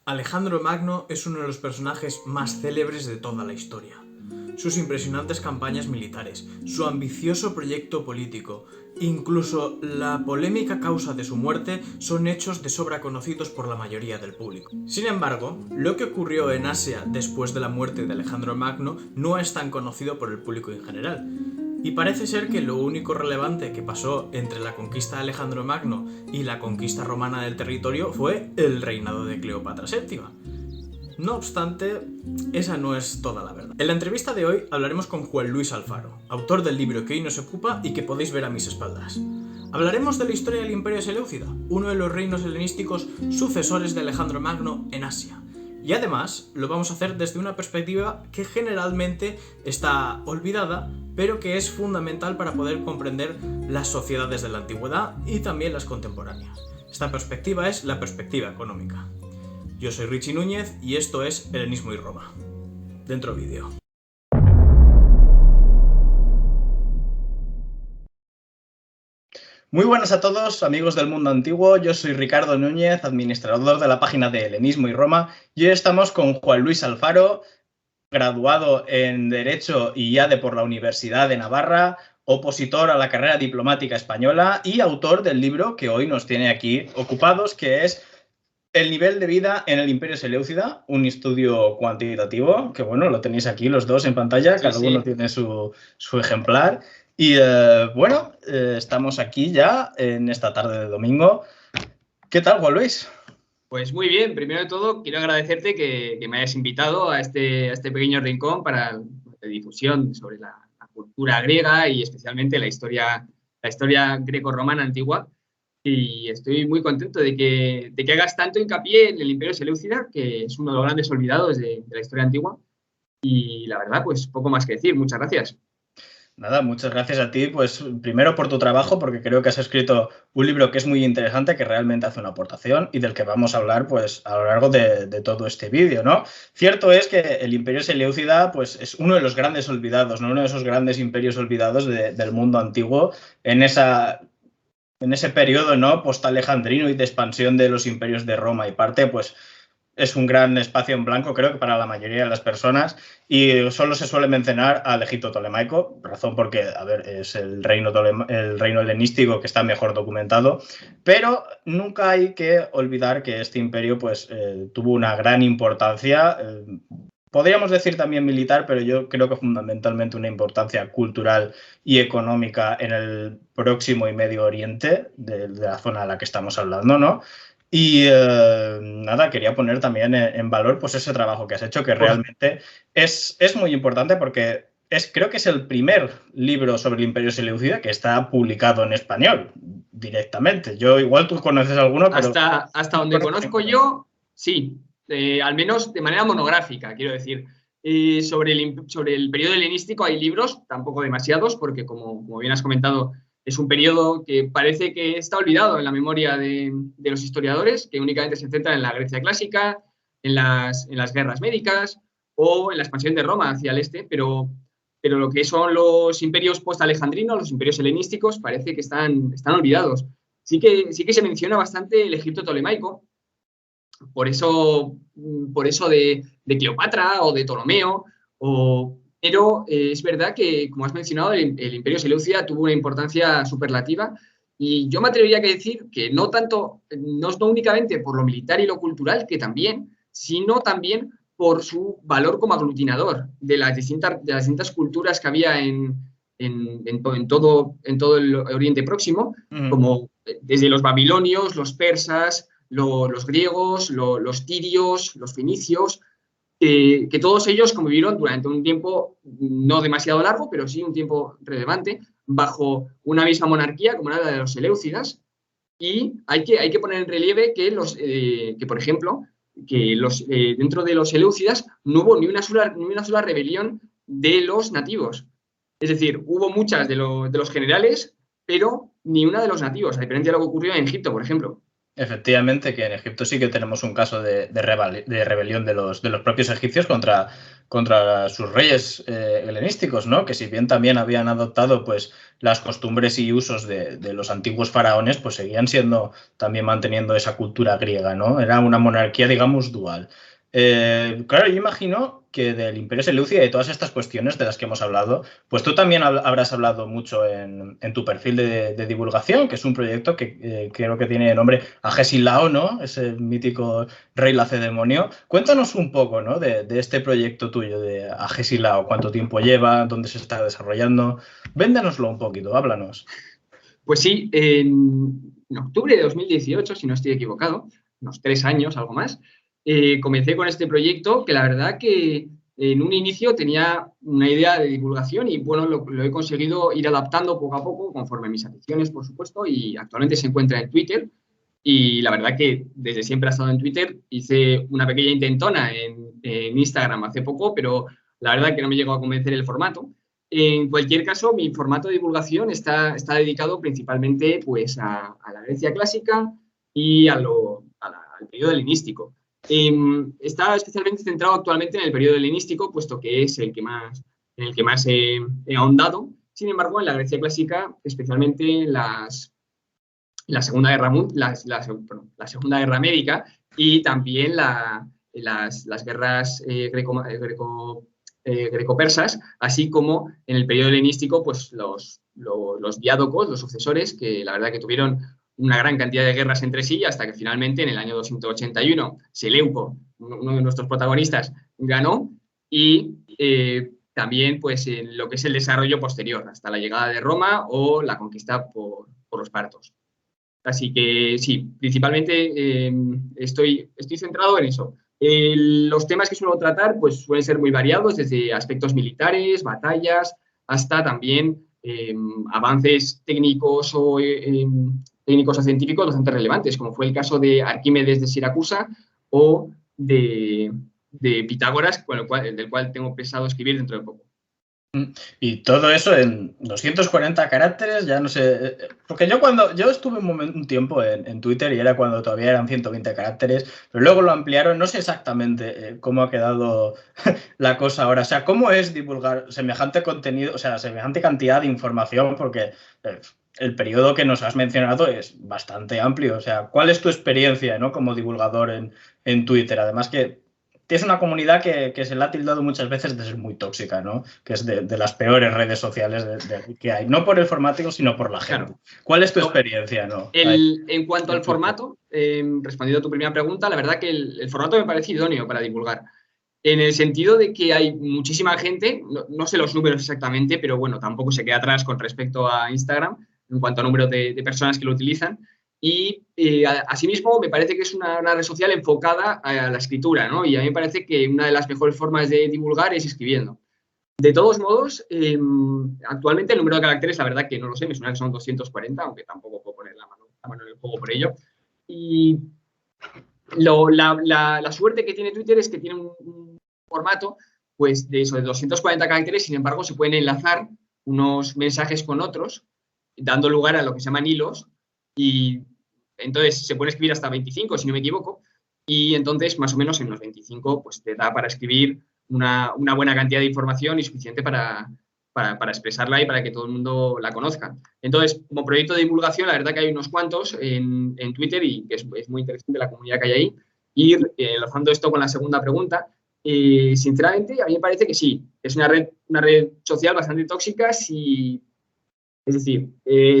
Alejandro Magno es uno de los personajes más célebres de toda la historia. Sus impresionantes campañas militares, su ambicioso proyecto político, incluso la polémica causa de su muerte son hechos de sobra conocidos por la mayoría del público. Sin embargo, lo que ocurrió en Asia después de la muerte de Alejandro Magno no es tan conocido por el público en general. Y parece ser que lo único relevante que pasó entre la conquista de Alejandro Magno y la conquista romana del territorio fue el reinado de Cleopatra VII. No obstante, esa no es toda la verdad. En la entrevista de hoy hablaremos con Juan Luis Alfaro, autor del libro que hoy nos ocupa y que podéis ver a mis espaldas. Hablaremos de la historia del Imperio Seleucida, uno de los reinos helenísticos sucesores de Alejandro Magno en Asia. Y además lo vamos a hacer desde una perspectiva que generalmente está olvidada, pero que es fundamental para poder comprender las sociedades de la antigüedad y también las contemporáneas. Esta perspectiva es la perspectiva económica. Yo soy Richie Núñez y esto es Helenismo y Roma. Dentro vídeo. Muy buenas a todos, amigos del mundo antiguo. Yo soy Ricardo Núñez, administrador de la página de Helenismo y Roma, y hoy estamos con Juan Luis Alfaro, graduado en Derecho y IADE por la Universidad de Navarra, opositor a la carrera diplomática española y autor del libro que hoy nos tiene aquí ocupados, que es El nivel de vida en el Imperio Seleucida, un estudio cuantitativo, que bueno, lo tenéis aquí los dos en pantalla, cada uno tiene su ejemplar. Y estamos aquí ya en esta tarde de domingo. ¿Qué tal, Juan Luis? Pues muy bien, primero de todo quiero agradecerte que me hayas invitado a este pequeño rincón para la difusión sobre la cultura griega y especialmente la historia greco-romana antigua. Y estoy muy contento de que hagas tanto hincapié en el Imperio Seleucida, que es uno de los grandes olvidados de la historia antigua. Y la verdad, pues poco más que decir. Muchas gracias. Nada, muchas gracias a ti, pues primero por tu trabajo, porque creo que has escrito un libro que es muy interesante, que realmente hace una aportación y del que vamos a hablar pues a lo largo de todo este vídeo, ¿no? Cierto es que el Imperio Seleucida pues es uno de los grandes olvidados, ¿no? Uno de esos grandes imperios olvidados del mundo antiguo en ese periodo, ¿no? Post-alejandrino y de expansión de los imperios de Roma y parte, pues es un gran espacio en blanco, creo que para la mayoría de las personas, y solo se suele mencionar al Egipto tolemaico, razón porque, a ver, es el reino helenístico que está mejor documentado, pero nunca hay que olvidar que este imperio pues tuvo una gran importancia, podríamos decir también militar, pero yo creo que fundamentalmente una importancia cultural y económica en el próximo y Medio Oriente, de la zona a la que estamos hablando, ¿no? Y nada, quería poner también en valor pues ese trabajo que has hecho, que realmente es muy importante porque creo que es el primer libro sobre el Imperio Seleucida que está publicado en español directamente. Yo igual tú conoces alguno, pero... Hasta donde conozco yo, sí. Al menos de manera monográfica, quiero decir. Sobre el periodo helenístico hay libros, tampoco demasiados, porque como bien has comentado, es un periodo que parece que está olvidado en la memoria de los historiadores, que únicamente se centran en la Grecia clásica, en las guerras médicas o en la expansión de Roma hacia el este, pero lo que son los imperios post-alejandrinos, los imperios helenísticos, parece que están olvidados. Sí que se menciona bastante el Egipto tolemaico, por eso de Cleopatra o de Ptolomeo, pero es verdad que, como has mencionado, el Imperio Seleucida tuvo una importancia superlativa y yo me atrevería a decir que no únicamente por lo militar y lo cultural, que también, sino también por su valor como aglutinador de las distintas culturas que había en todo el Oriente Próximo, como desde los babilonios, los persas, los griegos, los tirios, los fenicios, que todos ellos convivieron durante un tiempo no demasiado largo, pero sí un tiempo relevante, bajo una misma monarquía, como era la de los Seleucidas. Y hay que poner en relieve que por ejemplo, dentro de los Seleucidas no hubo ni una sola rebelión de los nativos. Es decir, hubo muchas de los generales, pero ni una de los nativos, a diferencia de lo que ocurrió en Egipto, por ejemplo. Efectivamente, que en Egipto sí que tenemos un caso de rebelión de los propios egipcios contra sus reyes helenísticos, ¿no? Que si bien también habían adoptado pues, las costumbres y usos de los antiguos faraones, pues seguían siendo también manteniendo esa cultura griega, ¿no? Era una monarquía, digamos, dual. Claro, yo imagino que del Imperio Seleucia y de todas estas cuestiones de las que hemos hablado, pues tú también habrás hablado mucho en tu perfil de divulgación, que es un proyecto que creo que tiene nombre Agesilao, ¿no? Ese mítico rey lacedemonio. Cuéntanos un poco, ¿no? de este proyecto tuyo de Agesilao, cuánto tiempo lleva, dónde se está desarrollando. Véndanoslo un poquito, háblanos. Pues sí, en octubre de 2018, si no estoy equivocado, unos 3 años, algo más, comencé con este proyecto que la verdad que en un inicio tenía una idea de divulgación y bueno, lo he conseguido ir adaptando poco a poco conforme a mis aficiones, por supuesto, y actualmente se encuentra en Twitter y la verdad que desde siempre ha estado en Twitter. Hice una pequeña intentona en Instagram hace poco, pero la verdad que no me llegó a convencer el formato. En cualquier caso, mi formato de divulgación está dedicado principalmente pues, a la Grecia clásica y al periodo helenístico. Está especialmente centrado actualmente en el periodo helenístico, puesto que es en el que más he ahondado. Sin embargo, en la Grecia clásica, especialmente la Segunda Guerra, la Segunda Guerra Médica y también las guerras greco-persas, así como en el periodo helenístico, pues los diádocos, los sucesores, que la verdad que tuvieron una gran cantidad de guerras entre sí, hasta que finalmente en el año 281 Seleuco, uno de nuestros protagonistas, ganó y también pues en lo que es el desarrollo posterior, hasta la llegada de Roma o la conquista por los partos. Así que sí, principalmente estoy centrado en eso. Los temas que suelo tratar pues, suelen ser muy variados, desde aspectos militares, batallas, hasta también avances técnicos o científicos bastante relevantes, como fue el caso de Arquímedes de Siracusa o de Pitágoras, del cual tengo pensado escribir dentro de poco. Y todo eso en 240 caracteres, ya no sé. Porque yo estuve un tiempo en Twitter y era cuando todavía eran 120 caracteres, pero luego lo ampliaron. No sé exactamente cómo ha quedado la cosa ahora. O sea, cómo es divulgar semejante contenido, o sea, semejante cantidad de información, porque el periodo que nos has mencionado es bastante amplio. O sea, ¿cuál es tu experiencia, ¿no? Como divulgador en Twitter? Además que es una comunidad que se le ha tildado muchas veces de ser muy tóxica, ¿no? Que es de las peores redes sociales que hay. No por el formato, sino por la gente. Claro. ¿Cuál es tu experiencia, no? En cuanto al formato, respondiendo a tu primera pregunta, la verdad que el formato me parece idóneo para divulgar. En el sentido de que hay muchísima gente, no sé los números exactamente, pero bueno, tampoco se queda atrás con respecto a Instagram en cuanto a número de personas que lo utilizan. Y asimismo me parece que es una red social enfocada a la escritura, ¿no? Y a mí me parece que una de las mejores formas de divulgar es escribiendo. De todos modos, actualmente el número de caracteres, la verdad que no lo sé, me suena que son 240, aunque tampoco puedo poner la mano en el juego por ello. Y la suerte que tiene Twitter es que tiene un formato pues de 240 caracteres, sin embargo se pueden enlazar unos mensajes con otros, dando lugar a lo que se llaman hilos, y entonces se puede escribir hasta 25, si no me equivoco, y entonces más o menos en los 25 pues te da para escribir una buena cantidad de información y suficiente para expresarla y para que todo el mundo la conozca. Entonces, como proyecto de divulgación, la verdad que hay unos cuantos en Twitter y que es muy interesante la comunidad que hay ahí. Y enlazando esto con la segunda pregunta, sinceramente, a mí me parece que sí, es una red social bastante tóxica. Es decir,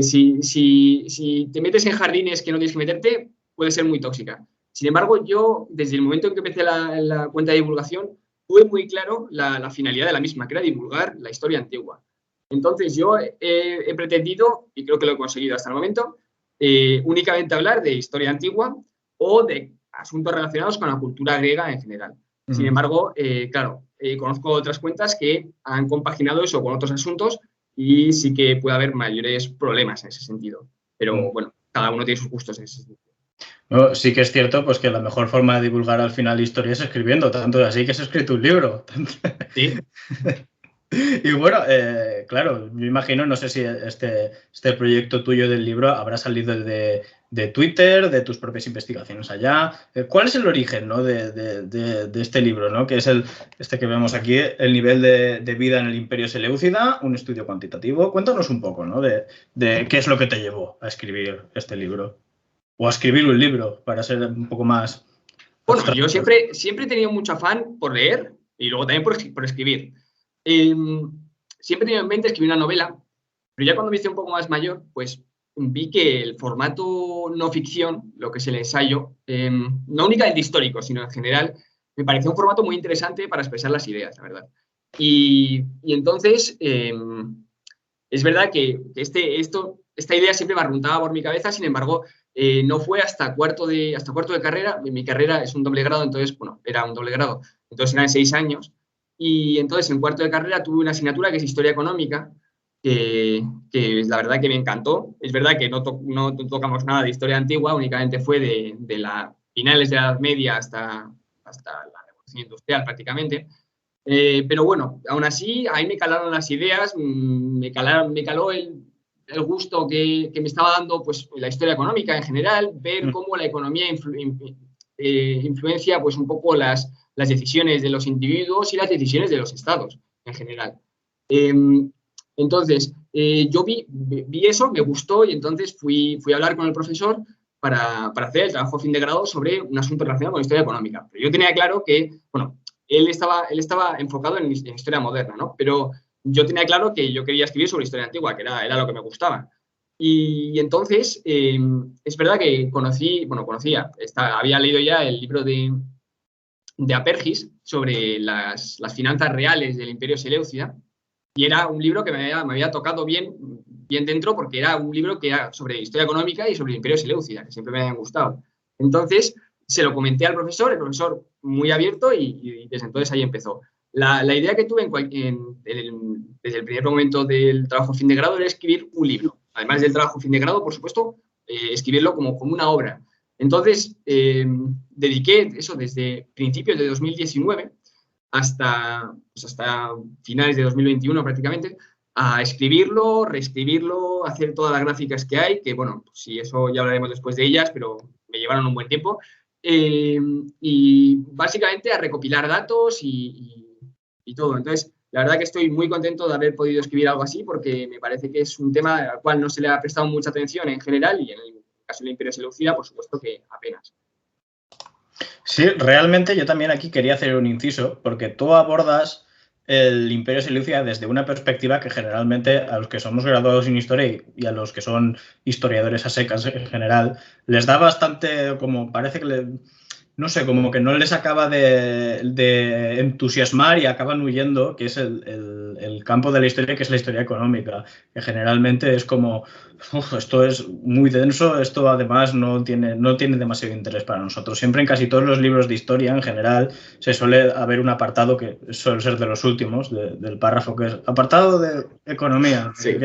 si te metes en jardines que no tienes que meterte, puede ser muy tóxica. Sin embargo, yo, desde el momento en que empecé la cuenta de divulgación, tuve muy claro la finalidad de la misma, que era divulgar la historia antigua. Entonces, yo he pretendido, y creo que lo he conseguido hasta el momento, únicamente hablar de historia antigua o de asuntos relacionados con la cultura griega en general. Sin embargo, claro, conozco otras cuentas que han compaginado eso con otros asuntos y sí que puede haber mayores problemas en ese sentido. Pero bueno, cada uno tiene sus gustos en ese sentido. No, sí que es cierto pues que la mejor forma de divulgar al final historia es escribiendo, tanto así que has escrito un libro. Sí. Y bueno, claro, yo imagino, no sé si este proyecto tuyo del libro habrá salido de Twitter, de tus propias investigaciones allá. ¿Cuál es el origen, ¿no? de este libro, ¿no? Que es este que vemos aquí, El nivel de vida en el Imperio Seleucida, un estudio cuantitativo. Cuéntanos un poco, ¿no? De qué es lo que te llevó a escribir este libro. O a escribir un libro, para ser un poco más Bueno, yo abstracto. siempre he tenido mucho afán por leer y luego también por escribir. Eh, Siempre he tenido en mente escribir una novela, pero ya cuando me hice un poco más mayor, pues vi que el formato no ficción, lo que es el ensayo, no únicamente histórico, sino en general, me pareció un formato muy interesante para expresar las ideas, la verdad. Y entonces, es verdad que esta idea siempre me rondaba por mi cabeza, sin embargo, no fue hasta cuarto de carrera. Mi carrera es un doble grado, entonces, bueno, era un doble grado, entonces eran 6 años. Y entonces en cuarto de carrera tuve una asignatura que es Historia Económica, que la verdad que me encantó. Es verdad que no tocamos nada de historia antigua, únicamente fue de las finales de la Edad Media hasta la Revolución Industrial prácticamente. Pero bueno, aún así, ahí me calaron las ideas, me caló el gusto que me estaba dando pues, la historia económica en general, ver cómo la economía influencia pues, un poco las decisiones de los individuos y las decisiones de los estados en general. Eh, entonces, yo vi eso, me gustó y entonces fui a hablar con el profesor para hacer el trabajo fin de grado sobre un asunto relacionado con la historia económica. Pero yo tenía claro que, bueno, él estaba enfocado en historia moderna, ¿no? Pero yo tenía claro que yo quería escribir sobre historia antigua, que era lo que me gustaba. Y entonces, es verdad que había leído ya el libro de Apergis sobre las finanzas reales del Imperio Seleucida, y era un libro que me había tocado bien dentro, porque era un libro que era sobre historia económica y sobre el Imperio Seleucida, que siempre me habían gustado. Entonces, se lo comenté al profesor, el profesor muy abierto, y desde entonces ahí empezó. La idea que tuve desde el primer momento del trabajo fin de grado era escribir un libro. Además del trabajo fin de grado, por supuesto, escribirlo como una obra. Entonces, dediqué eso desde principios de 2019 hasta finales de 2021 prácticamente, a escribirlo, reescribirlo, hacer todas las gráficas que hay, que bueno, si eso ya hablaremos después de ellas, pero me llevaron un buen tiempo. Y básicamente a recopilar datos y todo. Entonces, la verdad que estoy muy contento de haber podido escribir algo así, porque me parece que es un tema al cual no se le ha prestado mucha atención en general, y en el caso del Imperio Seleucida, por supuesto que apenas. Sí, realmente yo también aquí quería hacer un inciso, porque tú abordas el Imperio Seleucida desde una perspectiva que generalmente a los que somos graduados en historia y a los que son historiadores a secas en general, les da bastante, como parece que no sé, como que no les acaba de entusiasmar y acaban huyendo, que es el campo de la historia, que es la historia económica, que generalmente es como, esto es muy denso, esto además no tiene demasiado interés para nosotros. Siempre en casi todos los libros de historia, en general, se suele haber un apartado que suele ser de los últimos, del párrafo, que es apartado de economía. Sí.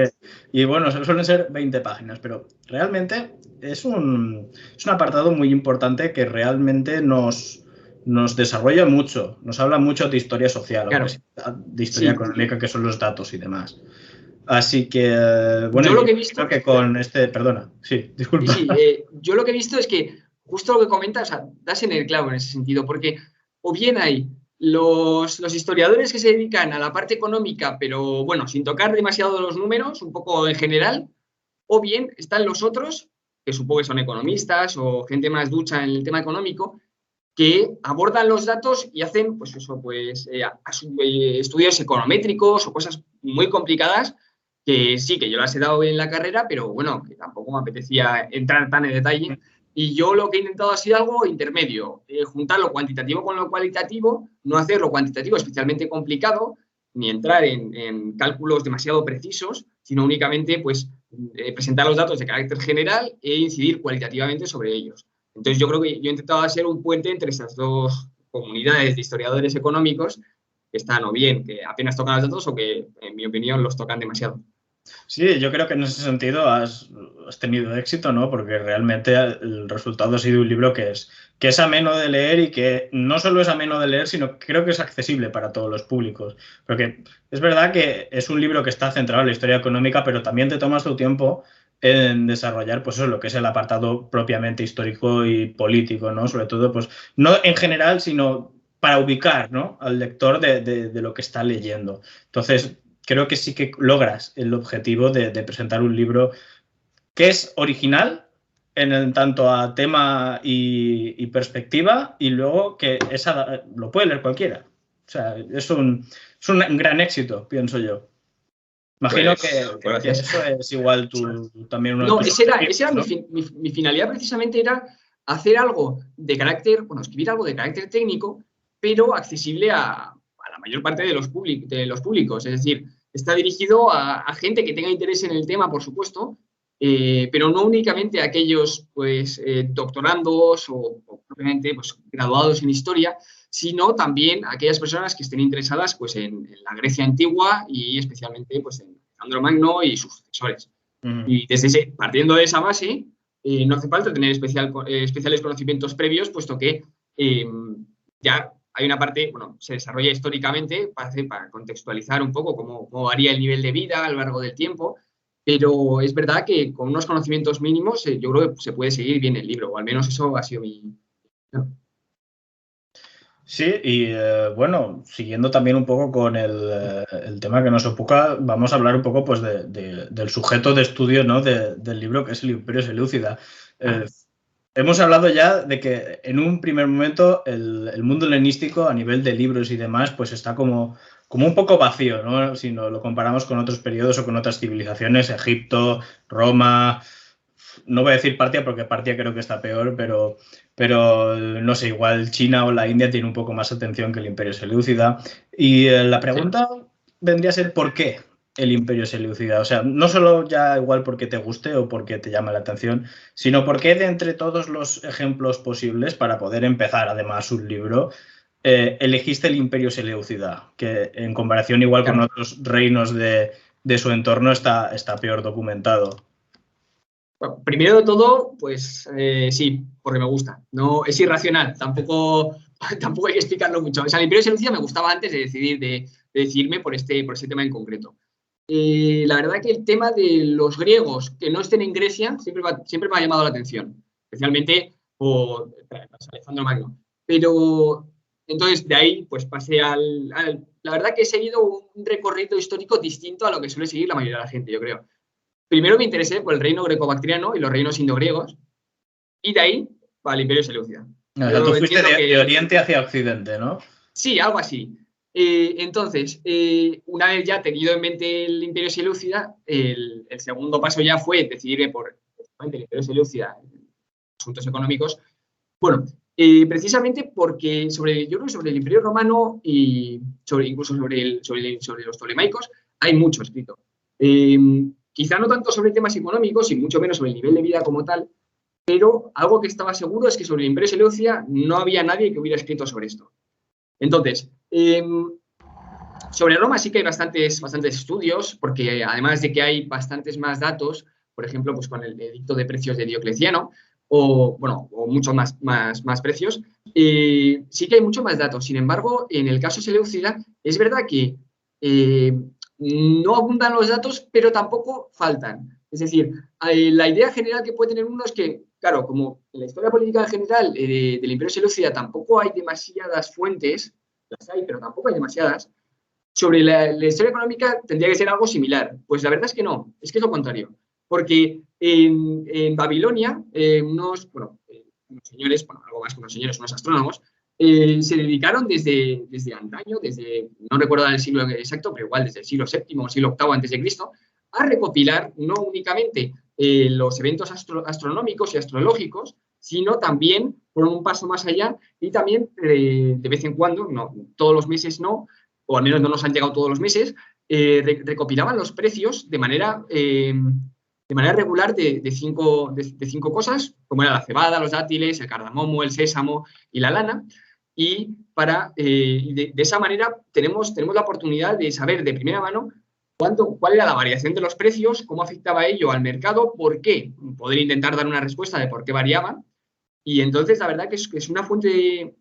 Y bueno, suelen ser 20 páginas, pero realmente es un apartado muy importante que realmente nos desarrolla mucho, nos habla mucho de historia social, Claro. de historia económica, que son los datos y demás. Así que, bueno, yo lo que he visto, creo que con perdona, sí, disculpa. Sí, yo lo que he visto es que justo lo que comentas, o sea, das en el clavo en ese sentido, porque o bien hay los historiadores que se dedican a la parte económica, pero bueno, sin tocar demasiado los números, un poco en general, o bien están los otros, que supongo que son economistas o gente más ducha en el tema económico, que abordan los datos y hacen, pues eso, estudios econométricos o cosas muy complicadas que sí, que yo las he dado en la carrera, pero bueno, que tampoco me apetecía entrar tan en detalle. Y yo lo que he intentado ha sido algo intermedio, juntar lo cuantitativo con lo cualitativo, no hacer lo cuantitativo especialmente complicado, ni entrar en cálculos demasiado precisos, sino únicamente pues, presentar los datos de carácter general e incidir cualitativamente sobre ellos. Entonces yo creo que yo he intentado hacer un puente entre esas dos comunidades de historiadores económicos que están o bien que apenas tocan los datos o que, en mi opinión, los tocan demasiado. Sí, yo creo que en ese sentido has tenido éxito, ¿no? Porque realmente el resultado ha sido un libro que es ameno de leer y que no solo es ameno de leer, sino que creo que es accesible para todos los públicos. Porque es verdad que es un libro que está centrado en la historia económica, pero también te tomas tu tiempo en desarrollar, pues eso, lo que es el apartado propiamente histórico y político, ¿no? Sobre todo, pues, no en general, sino para ubicar, ¿no? Al lector de lo que está leyendo. Entonces, creo que sí que logras el objetivo de presentar un libro que es original en tanto a tema y perspectiva, y luego que lo puede leer cualquiera. O sea, es un gran éxito, pienso yo. Imagino que eso es igual también uno de No, tus esa era objetivos, ¿no? mi finalidad precisamente, era hacer algo de carácter, bueno, escribir algo de carácter técnico, pero accesible a la mayor parte de los públicos. Es decir, está dirigido a gente que tenga interés en el tema, por supuesto, pero no únicamente a aquellos pues, doctorandos o propiamente pues, graduados en historia, sino también a aquellas personas que estén interesadas pues, en la Grecia antigua y especialmente pues, en Alejandro Magno y sus sucesores. Y partiendo de esa base, no hace falta tener especiales conocimientos previos, puesto que ya hay una parte, bueno, se desarrolla históricamente para contextualizar un poco cómo varía el nivel de vida a lo largo del tiempo, pero es verdad que con unos conocimientos mínimos yo creo que se puede seguir bien el libro, o al menos eso ha sido mi... ¿no? Sí, y bueno, siguiendo también un poco con el tema que nos ocupa, vamos a hablar un poco pues, del sujeto de estudio, ¿no? Del libro, que es el Imperio Seleucida. Hemos hablado ya de que en un primer momento el mundo helenístico a nivel de libros y demás pues está como un poco vacío, ¿no? Si no lo comparamos con otros periodos o con otras civilizaciones, Egipto, Roma, no voy a decir Partia porque Partia creo que está peor, pero no sé, igual China o la India tiene un poco más atención que el Imperio Seleucida. Y la pregunta vendría a ser ¿por qué el Imperio Seleucida? O sea, no solo ya igual porque te guste o porque te llama la atención, sino porque de entre todos los ejemplos posibles para poder empezar además un libro, elegiste el Imperio Seleucida, que en comparación igual con otros reinos de su entorno está peor documentado. Bueno, primero de todo, pues sí, porque me gusta. No, es irracional, tampoco hay que explicarlo mucho. O sea, el Imperio Seleucida me gustaba antes de decidirme por este tema en concreto. La verdad que el tema de los griegos que no estén en Grecia siempre me ha llamado la atención, especialmente por Alejandro Magno. Pero entonces de ahí pues pasé la verdad que he seguido un recorrido histórico distinto a lo que suele seguir la mayoría de la gente, yo creo. Primero me interesé por el reino greco-bactriano y los reinos indogriegos, y de ahí va el Imperio Seleucida. O sea, tú fuiste de Oriente hacia Occidente, ¿no? Sí, algo así. Entonces, una vez ya tenido en mente el Imperio Seleucida, el segundo paso ya fue decidirme por el Imperio Seleucida en asuntos económicos. Bueno, precisamente porque yo creo que sobre el Imperio Romano y incluso sobre los tolemaicos hay mucho escrito. Quizá no tanto sobre temas económicos y mucho menos sobre el nivel de vida como tal, pero algo que estaba seguro es que sobre el Imperio Seleucida no había nadie que hubiera escrito sobre esto. Entonces, sobre Roma sí que hay bastantes estudios, porque además de que hay bastantes más datos, por ejemplo, pues con el edicto de precios de Diocleciano, o muchos más precios, sí que hay mucho más datos. Sin embargo, en el caso Seleucida, es verdad que no abundan los datos, pero tampoco faltan. Es decir, la idea general que puede tener uno es que, claro, como en la historia política en general del Imperio Seleucida tampoco hay demasiadas fuentes, las hay, pero tampoco hay demasiadas, sobre la historia económica tendría que ser algo similar. Pues la verdad es que no, es que es lo contrario. Porque en Babilonia, unos señores, algo más que unos señores, unos astrónomos, se dedicaron desde antaño, no recuerdo el siglo exacto, pero igual desde el siglo VII o siglo VIII a.C., a recopilar no únicamente los eventos astronómicos y astrológicos, sino también por un paso más allá y también de vez en cuando, no todos los meses no, o al menos no nos han llegado todos los meses, recopilaban los precios de manera regular de cinco cosas, como era la cebada, los dátiles, el cardamomo, el sésamo y la lana. Y de esa manera tenemos la oportunidad de saber de primera mano cuál era la variación de los precios, cómo afectaba ello al mercado, por qué, poder intentar dar una respuesta de por qué variaban. Y entonces, la verdad que es una fuente de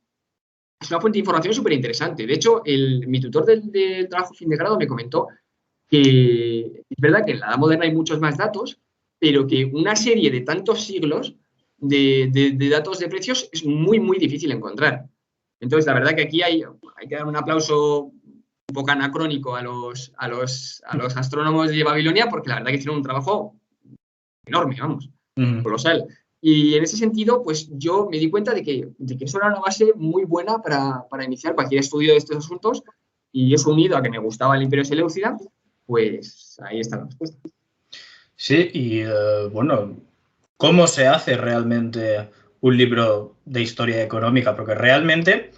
información súper interesante. De hecho, mi tutor del trabajo fin de grado me comentó que es verdad que en la edad moderna hay muchos más datos, pero que una serie de tantos siglos de datos de precios es muy, muy difícil encontrar. Entonces, la verdad que aquí hay que dar un aplauso un poco anacrónico a los astrónomos de Babilonia, porque la verdad que hicieron un trabajo enorme, vamos, colosal. Y en ese sentido, pues yo me di cuenta de que eso era una base muy buena para iniciar cualquier estudio de estos asuntos, y eso unido a que me gustaba el Imperio Seleucida, pues ahí está la respuesta. Sí, y bueno, ¿cómo se hace realmente un libro de historia económica? Porque realmente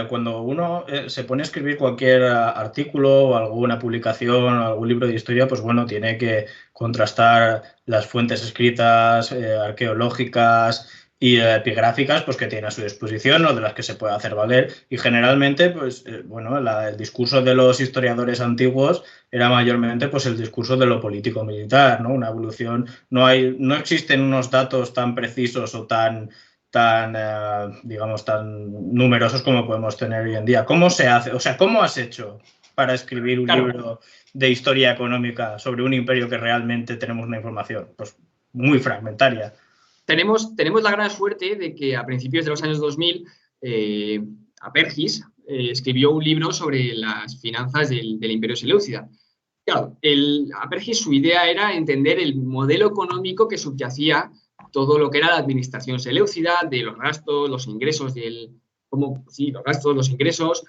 cuando uno se pone a escribir cualquier artículo o alguna publicación o algún libro de historia, pues bueno, tiene que contrastar las fuentes escritas, arqueológicas y epigráficas, pues que tiene a su disposición o de las que se puede hacer valer. Y generalmente, pues bueno, el discurso de los historiadores antiguos era mayormente pues el discurso de lo político-militar, ¿no? Una evolución, no existen unos datos tan precisos o tan digamos, tan numerosos como podemos tener hoy en día. ¿Cómo se hace? O sea, ¿cómo has hecho para escribir un libro de historia económica sobre un imperio que realmente tenemos una información pues muy fragmentaria? Tenemos la gran suerte de que a principios de los años 2000 Apergis escribió un libro sobre las finanzas del Imperio Seleucida. Claro, Apergis, su idea era entender el modelo económico que subyacía todo lo que era la administración seleucida, de los gastos, los ingresos, los gastos, los ingresos,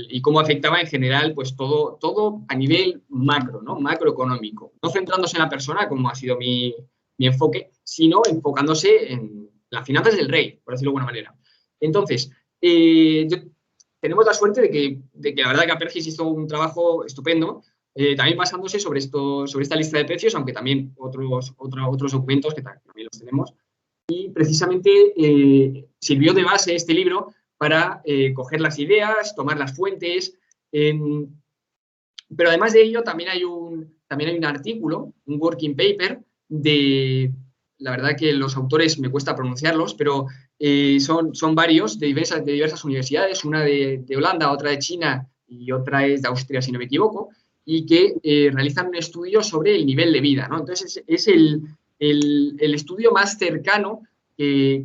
y cómo afectaba en general pues todo a nivel macro, ¿no? Macroeconómico. No centrándose en la persona, como ha sido mi enfoque, sino enfocándose en las finanzas del rey, por decirlo de alguna manera. Entonces, tenemos la suerte de que la verdad que Apergis hizo un trabajo estupendo, también basándose sobre esta lista de precios, aunque también otros documentos que también los tenemos. Y precisamente sirvió de base este libro para coger las ideas, tomar las fuentes. Pero además de ello, también hay un artículo, un working paper, la verdad que los autores me cuesta pronunciarlos, pero son varios de diversas universidades, una de Holanda, otra de China y otra es de Austria, si no me equivoco, y que realizan un estudio sobre el nivel de vida, ¿no? Entonces, es el estudio más cercano que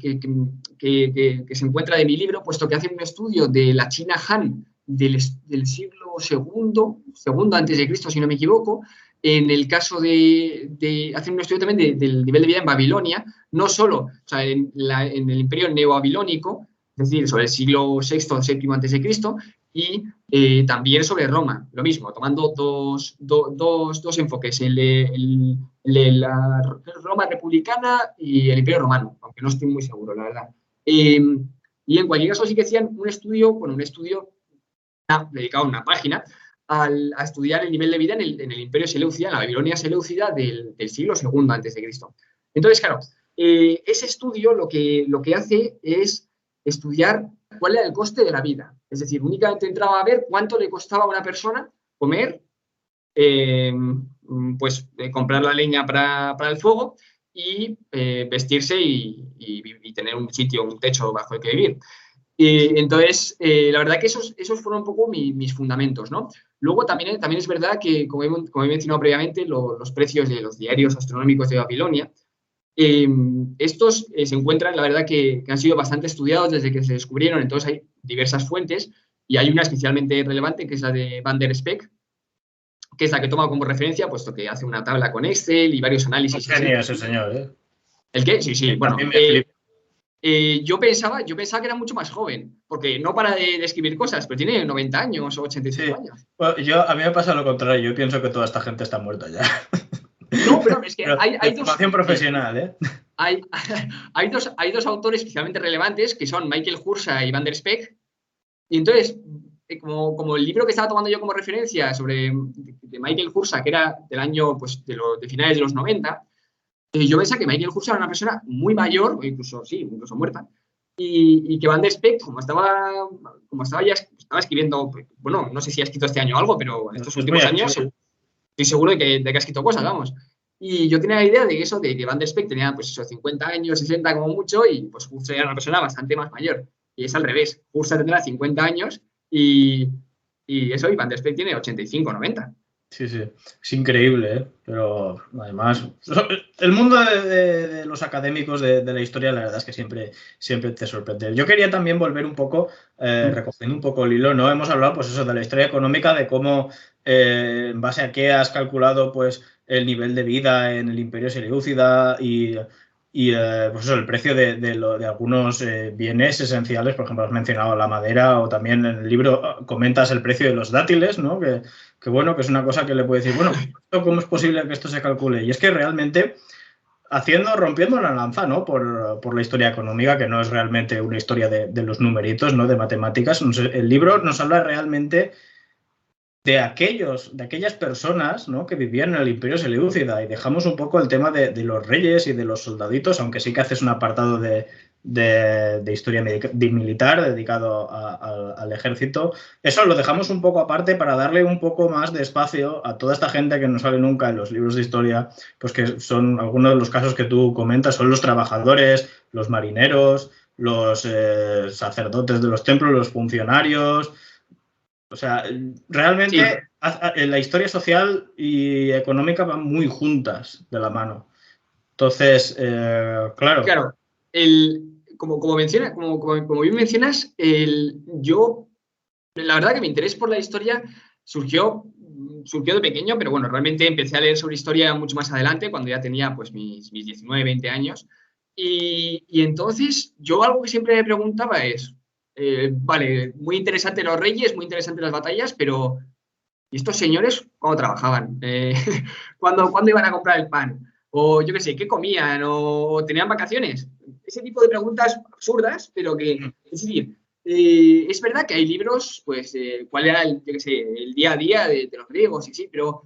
se encuentra de mi libro, puesto que hacen un estudio de la China Han del siglo segundo antes de Cristo, si no me equivoco. En el caso de hacer un estudio también del nivel de vida en Babilonia, no solo, o sea, en el imperio neobabilónico, es decir, sobre el siglo VI o VII antes de Cristo, y también sobre Roma, lo mismo, tomando dos enfoques, el de la Roma republicana y el Imperio Romano, aunque no estoy muy seguro, la verdad. Y en cualquier caso sí que hacían un estudio dedicado a una página a estudiar el nivel de vida en el Imperio Seleucida, en la Babilonia Seleucida del siglo II antes de Cristo. Entonces, claro, ese estudio lo que hace es estudiar cuál era el coste de la vida. Es decir, únicamente entraba a ver cuánto le costaba a una persona comer, comprar la leña para el fuego y vestirse y tener un sitio, un techo bajo el que vivir. Entonces, la verdad que esos fueron un poco mis fundamentos, ¿no? Luego también es verdad que, como he mencionado previamente, los precios de los diarios astronómicos de Babilonia, estos se encuentran, la verdad, que han sido bastante estudiados desde que se descubrieron, entonces hay diversas fuentes y hay una especialmente relevante que es la de Van der Speck, que es la que toma como referencia, puesto que hace una tabla con Excel y varios análisis. Genio ese señor, ¿eh? ¿El qué? Sí, bueno. Yo pensaba que era mucho más joven, porque no para de escribir cosas, pero tiene 90 años o 85 años. Bueno, a mí me pasa lo contrario, yo pienso que toda esta gente está muerta ya. No, pero es que hay formación profesional, ¿eh? Hay dos autores especialmente relevantes, que son Michael Hursa y Van der Speck, y entonces, como el libro que estaba tomando yo como referencia de Michael Hursa, que era del año, pues, de finales de los 90, yo pensaba que Michael Hursa era una persona muy mayor, o incluso muerta, y que Van der Speck, como estaba escribiendo, bueno, no sé si ha escrito este año algo, pero en estos últimos años estoy seguro de que ha escrito cosas, vamos. Y yo tenía la idea de eso, de que Van der Spek tenía, pues eso, 50 años, 60 como mucho, y pues Husserl era una persona bastante más mayor. Y es al revés. Husserl tendrá 50 años y eso, y Van der Spek tiene 85, 90. Sí, sí, es increíble, ¿eh? Pero además, el mundo de los académicos de la historia, la verdad es que siempre te sorprende. Yo quería también volver un poco, recogiendo un poco el hilo, ¿no? Hemos hablado, pues eso, de la historia económica, de cómo, en base a qué has calculado, pues, el nivel de vida en el Imperio Seleucida y pues eso, el precio de algunos bienes esenciales. Por ejemplo, has mencionado la madera, o también en el libro comentas el precio de los dátiles, ¿no? Que bueno, que es una cosa que le puede decir, bueno, ¿cómo es posible que esto se calcule? Y es que realmente rompiendo una lanza, ¿no? Por la historia económica, que no es realmente una historia de los numeritos, ¿no? De matemáticas. El libro nos habla realmente de aquellas personas, ¿no? Que vivían en el Imperio Seleucida, y dejamos un poco el tema de los reyes y de los soldaditos, aunque sí que haces un apartado de historia militar dedicado al ejército. Eso lo dejamos un poco aparte para darle un poco más de espacio a toda esta gente que no sale nunca en los libros de historia, pues que son algunos de los casos que tú comentas, son los trabajadores, los marineros, los sacerdotes de los templos, los funcionarios. O sea, realmente sí, la historia social y económica van muy juntas de la mano. Entonces, claro. Claro, como bien mencionas, yo, la verdad que mi interés por la historia surgió de pequeño, pero bueno, realmente empecé a leer sobre historia mucho más adelante, cuando ya tenía pues mis 19, 20 años. Y entonces, yo algo que siempre me preguntaba es, vale, muy interesante los reyes, muy interesante las batallas, pero ¿y estos señores cómo trabajaban? ¿Cuándo iban a comprar el pan? O yo qué sé, ¿qué comían? ¿O tenían vacaciones? Ese tipo de preguntas absurdas, pero que, es decir, es verdad que hay libros, pues, cuál era el día a día de los griegos, y sí, pero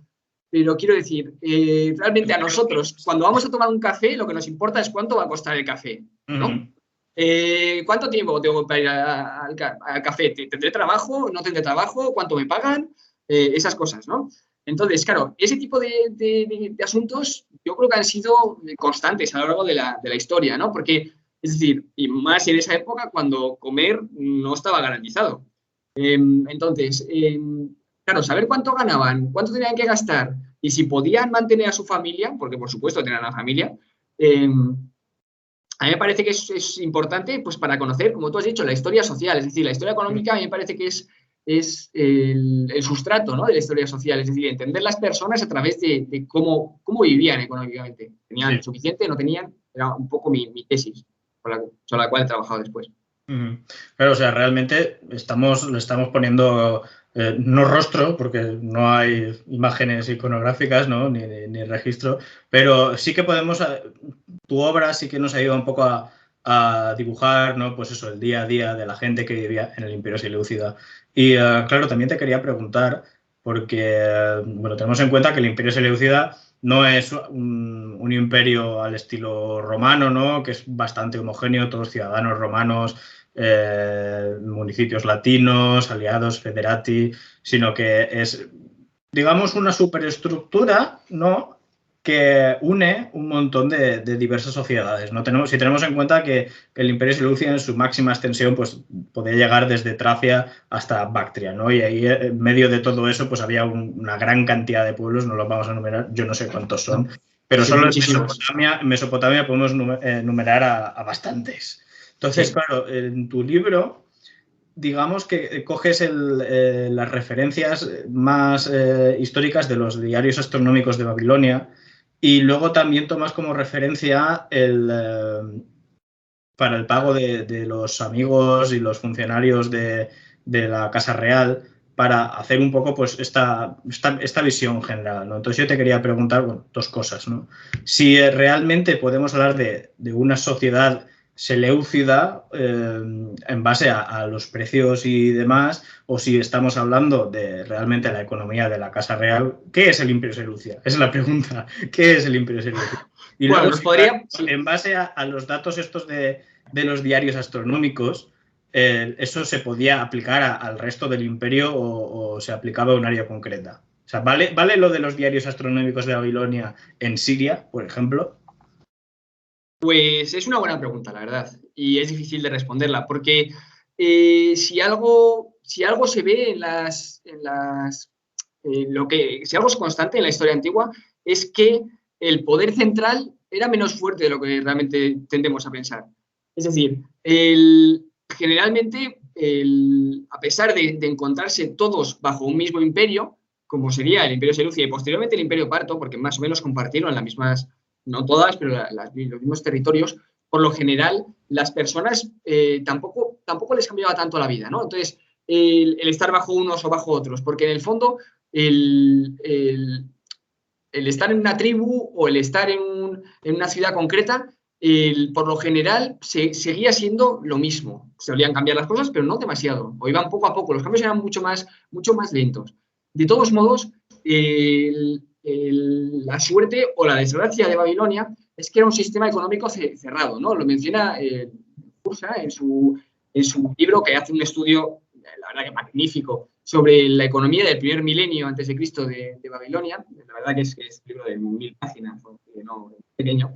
quiero decir, realmente a nosotros, cuando vamos a tomar un café, lo que nos importa es cuánto va a costar el café, ¿no? ¿Cuánto tiempo tengo para ir al café? ¿Tendré trabajo? ¿No tendré trabajo? ¿Cuánto me pagan? Esas cosas, ¿no? Entonces, claro, ese tipo de asuntos yo creo que han sido constantes a lo largo de la historia, ¿no? Porque, es decir, y más en esa época cuando comer no estaba garantizado. Entonces, claro, saber cuánto ganaban, cuánto tenían que gastar y si podían mantener a su familia, porque por supuesto tenían una familia, a mí me parece que es importante, pues, para conocer, como tú has dicho, la historia social. Es decir, la historia económica a mí me parece que es el sustrato, ¿no? De la historia social. Es decir, entender las personas a través de cómo vivían económicamente. ¿Tenían suficiente? ¿No tenían? Era un poco mi tesis, sobre la cual he trabajado después. Claro, o sea, realmente le estamos poniendo no rostro, porque no hay imágenes iconográficas, ¿no? ni registro, pero sí que podemos, tu obra sí que nos ayuda un poco a dibujar, ¿no? Pues eso, el día a día de la gente que vivía en el Imperio Seleucida. Y claro, también te quería preguntar, porque bueno, tenemos en cuenta que el Imperio Seleucida no es un imperio al estilo romano, ¿no? Que es bastante homogéneo, todos ciudadanos romanos, municipios latinos, aliados, federati, sino que es, digamos, una superestructura, ¿no? Que une un montón de diversas sociedades, ¿no? Si tenemos en cuenta que el Imperio Seleucida en su máxima extensión pues, podía llegar desde Tracia hasta Bactria, ¿no? Y ahí en medio de todo eso pues había una gran cantidad de pueblos, no los vamos a enumerar, yo no sé cuántos son, pero solo en Mesopotamia podemos enumerar a bastantes. Entonces, claro, en tu libro, digamos que coges las referencias más históricas de los diarios astronómicos de Babilonia, y luego también tomas como referencia para el pago de los amigos y los funcionarios de la Casa Real, para hacer un poco pues esta visión general, ¿no? Entonces yo te quería preguntar, bueno, dos cosas, ¿no? Si realmente podemos hablar de una sociedad seleucida en base a los precios y demás, o si estamos hablando de realmente la economía de la Casa Real. ¿Qué es el Imperio Seleucida? Esa es la pregunta. ¿Qué es el Imperio Seleucida? Y bueno, luego, en base a los datos estos de los diarios astronómicos, ¿eso se podía aplicar al resto del imperio o se aplicaba a un área concreta? O sea, ¿vale lo de los diarios astronómicos de Babilonia en Siria, por ejemplo? Pues es una buena pregunta, la verdad, y es difícil de responderla, porque si algo se ve si algo es constante en la historia antigua, es que el poder central era menos fuerte de lo que realmente tendemos a pensar. Es decir, generalmente, a pesar de encontrarse todos bajo un mismo imperio, como sería el Imperio Seleucia y posteriormente el Imperio Parto, porque más o menos compartieron las mismas, no todas, pero los mismos territorios, por lo general las personas tampoco les cambiaba tanto la vida, ¿no? Entonces, el estar bajo unos o bajo otros, porque en el fondo el estar en una tribu o el estar en una ciudad concreta, por lo general seguía siendo lo mismo. Se solían cambiar las cosas, pero no demasiado. O iban poco a poco. Los cambios eran mucho más lentos. De todos modos, la suerte o la desgracia de Babilonia es que era un sistema económico cerrado, ¿no? Lo menciona Bursa en su libro, que hace un estudio, la verdad que magnífico, sobre la economía del primer milenio antes de Cristo de Babilonia. La verdad que es un libro de 1000 páginas, no pequeño.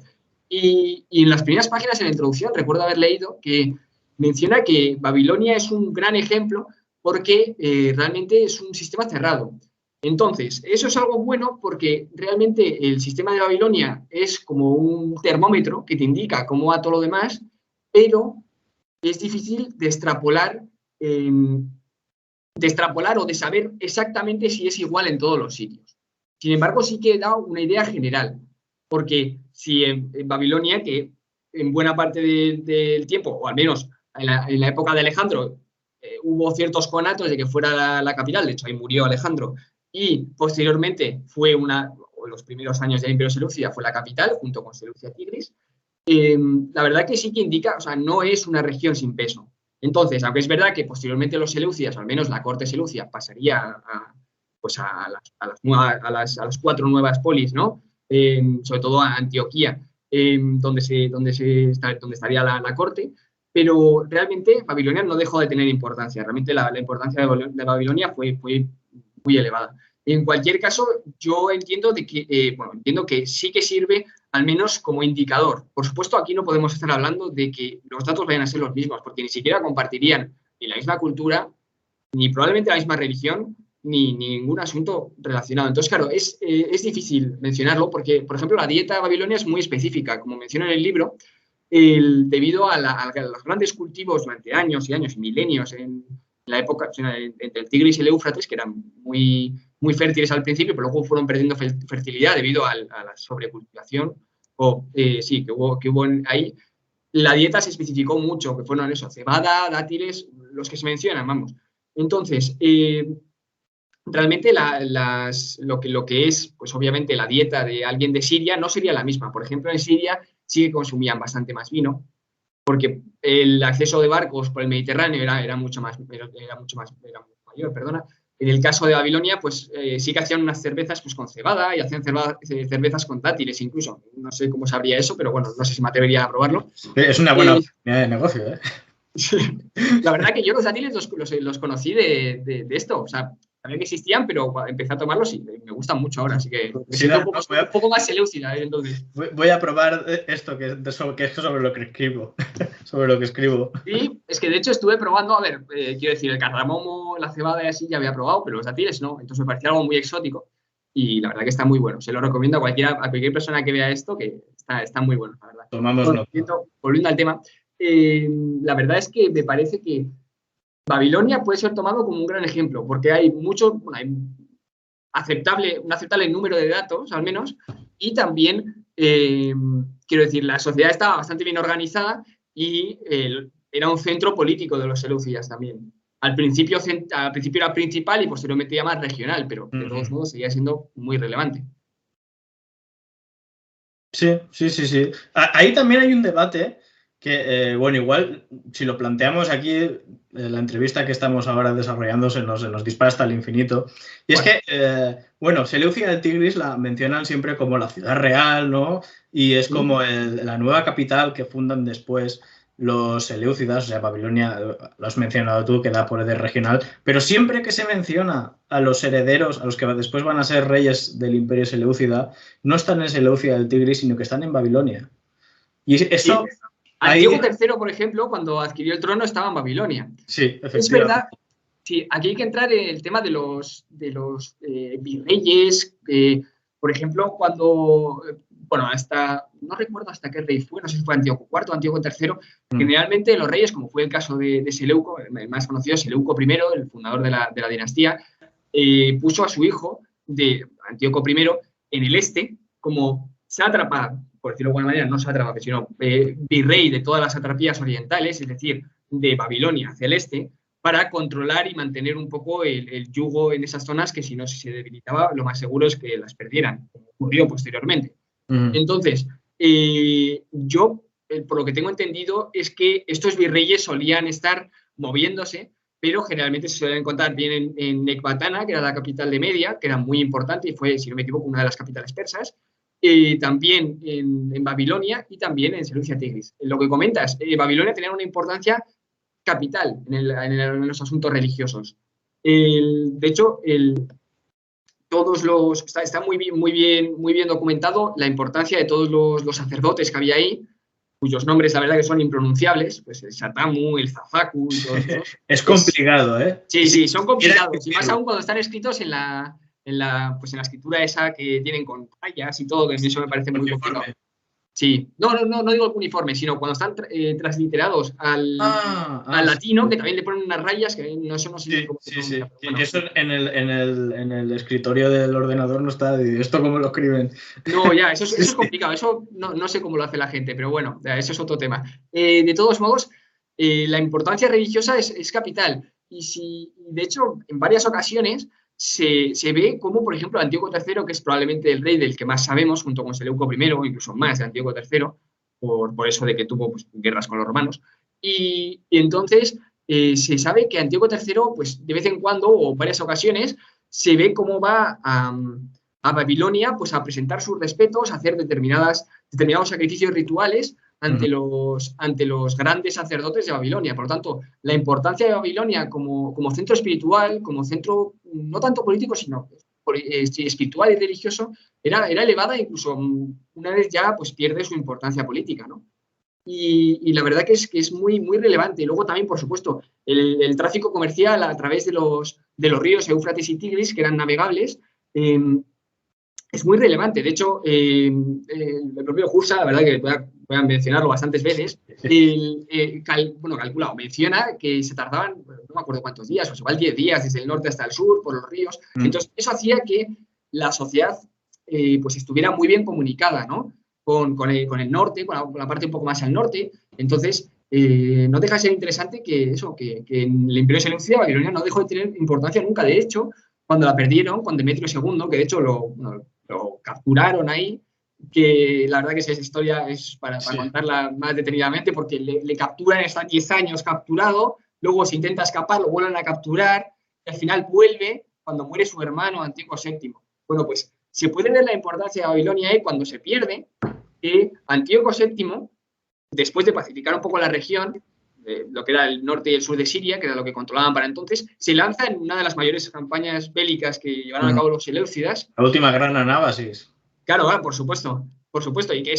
Y en las primeras páginas, en la introducción, recuerdo haber leído que menciona que Babilonia es un gran ejemplo porque realmente es un sistema cerrado. Entonces, eso es algo bueno porque realmente el sistema de Babilonia es como un termómetro que te indica cómo va todo lo demás, pero es difícil de extrapolar o de saber exactamente si es igual en todos los sitios. Sin embargo, sí que he dado una idea general, porque si en Babilonia, que en buena parte del tiempo, o al menos en la época de Alejandro, hubo ciertos conatos de que fuera la capital, de hecho ahí murió Alejandro, y posteriormente o los primeros años del Imperio Seleucida fue la capital, junto con Seleucia Tigris, la verdad que sí que indica, o sea, no es una región sin peso. Entonces, aunque es verdad que posteriormente los seleucidas, o al menos la corte seleucia, pasaría a las 4 nuevas polis, ¿no? Sobre todo a Antioquía, donde estaría la corte, pero realmente Babilonia no dejó de tener importancia. Realmente la importancia de Babilonia fue muy elevada. En cualquier caso, yo entiendo que sí que sirve al menos como indicador. Por supuesto, aquí no podemos estar hablando de que los datos vayan a ser los mismos, porque ni siquiera compartirían ni la misma cultura, ni probablemente la misma religión, ni ningún asunto relacionado. Entonces, claro, es difícil mencionarlo porque, por ejemplo, la dieta de Babilonia es muy específica, como menciona en el libro, debido a los grandes cultivos durante años y años y milenios en la época entre el Tigris y el Éufrates, que eran muy, muy fértiles al principio, pero luego fueron perdiendo fertilidad debido a la sobrecultivación que hubo ahí. La dieta se especificó mucho, que fueron eso, cebada, dátiles, los que se mencionan, vamos. Entonces, realmente lo que es, pues obviamente, la dieta de alguien de Siria no sería la misma. Por ejemplo, en Siria sí que consumían bastante más vino, porque el acceso de barcos por el Mediterráneo era mucho mayor, perdona. En el caso de Babilonia, pues sí que hacían unas cervezas pues, con cebada y hacían cervezas con dátiles incluso. No sé cómo sabría eso, pero bueno, no sé si me atrevería a probarlo. Es una buena oportunidad de negocio, ¿eh? La verdad que yo los dátiles los conocí de esto, o sea, sabía que existían, pero empecé a tomarlos y me gustan mucho ahora, así que me siento un poco más seleucida, entonces. Voy a probar esto, que es sobre lo que escribo. Sobre lo que escribo. Sí, es que de hecho estuve probando, a ver, quiero decir, el cardamomo, la cebada y así ya había probado, pero los dátiles no, entonces me parecía algo muy exótico y la verdad que está muy bueno. Se lo recomiendo a cualquier persona que vea esto, que está muy bueno, la verdad. Tomamos nota. Volviendo al tema, la verdad es que me parece que Babilonia puede ser tomado como un gran ejemplo, porque hay un aceptable número de datos, al menos, y también, quiero decir, la sociedad estaba bastante bien organizada y era un centro político de los seleucidas también. Al principio era principal y posteriormente ya más regional, pero de todos modos seguía siendo muy relevante. Sí. Ahí también hay un debate que, bueno, igual si lo planteamos aquí, la entrevista que estamos ahora desarrollando se nos dispara hasta el infinito. Y es que, Seleucia del Tigris la mencionan siempre como la ciudad real, ¿no? Y es como la nueva capital que fundan después los Seleucidas, o sea, Babilonia, lo has mencionado tú, que da poder regional, pero siempre que se menciona a los herederos, a los que después van a ser reyes del Imperio Seleucida, no están en Seleucia del Tigris, sino que están en Babilonia. Y eso... Sí. Antíoco III, por ejemplo, cuando adquirió el trono estaba en Babilonia. Sí, efectivamente. Es verdad, sí, aquí hay que entrar en el tema de los virreyes. Por ejemplo, cuando, bueno, no recuerdo hasta qué rey fue, no sé si fue Antíoco IV o Antíoco III, generalmente los reyes, como fue el caso de Seleuco, el más conocido, Seleuco I, el fundador de la dinastía, puso a su hijo, de Antíoco I, en el este, como sátrapa, por decirlo de alguna manera, no sátrapa, sino virrey de todas las satrapías orientales, es decir, de Babilonia hacia el este, para controlar y mantener un poco el yugo en esas zonas que si no se debilitaba, lo más seguro es que las perdieran, como ocurrió posteriormente. Entonces, yo, por lo que tengo entendido, es que estos virreyes solían estar moviéndose, pero generalmente se suelen encontrar bien en Ecbatana, que era la capital de Media, que era muy importante y fue, si no me equivoco, una de las capitales persas, también en Babilonia y también en Seleucia Tigris. En lo que comentas, Babilonia tenía una importancia capital en los asuntos religiosos. De hecho, está muy bien documentado la importancia de todos los sacerdotes que había ahí, cuyos nombres la verdad que son impronunciables, pues el Satamu, el Zafacu y todos esos. Es complicado, ¿eh? Sí, son complicados, y más aún cuando están escritos en la escritura esa que tienen con rayas y todo, que eso me parece muy complicado. Sí, no digo el uniforme, sino cuando están transliterados al latino, que también le ponen unas rayas, que eso no sé cómo se pronuncia. Bueno. Eso en el escritorio del ordenador no está. ¿Esto cómo lo escriben? No, ya, eso es complicado, eso no sé cómo lo hace la gente, pero bueno, eso es otro tema. De todos modos, la importancia religiosa es capital, y de hecho, en varias ocasiones se ve como, por ejemplo, Antíoco III, que es probablemente el rey del que más sabemos, junto con Seleuco I, o incluso más de Antíoco III, por eso de que tuvo pues, guerras con los romanos. Y entonces se sabe que Antíoco III, pues de vez en cuando, o varias ocasiones, se ve cómo va a Babilonia pues, a presentar sus respetos, a hacer determinados sacrificios rituales ante los grandes sacerdotes de Babilonia. Por lo tanto, la importancia de Babilonia como centro espiritual, como centro no tanto político, sino espiritual y religioso, era elevada, incluso una vez ya pues, pierde su importancia política, ¿no? Y la verdad que es muy, muy relevante. Y luego también, por supuesto, el tráfico comercial a través de los ríos Éufrates y Tigris, que eran navegables, es muy relevante. De hecho, el propio Jusa, la verdad que voy a mencionarlo bastantes veces, menciona que se tardaban, no me acuerdo cuántos días, o igual 10 días desde el norte hasta el sur, por los ríos. Entonces, eso hacía que la sociedad pues estuviera muy bien comunicada, ¿no? Con el norte, con la parte un poco más al norte. Entonces, no deja de ser interesante que en el Imperio Seleucida Babilonia no dejó de tener importancia nunca. De hecho, cuando la perdieron con Demetrio II, que de hecho lo capturaron ahí, que la verdad que esa historia es para contarla más detenidamente, porque le capturan, está 10 años capturado, luego se intenta escapar, lo vuelven a capturar, y al final vuelve cuando muere su hermano Antíoco VII. Bueno, pues se puede ver la importancia de Babilonia ahí cuando se pierde, que Antíoco VII, después de pacificar un poco la región, lo que era el norte y el sur de Siria, que era lo que controlaban para entonces, se lanza en una de las mayores campañas bélicas que llevaron a cabo los Seleucidas. La última gran anábasis. Claro, por supuesto, y que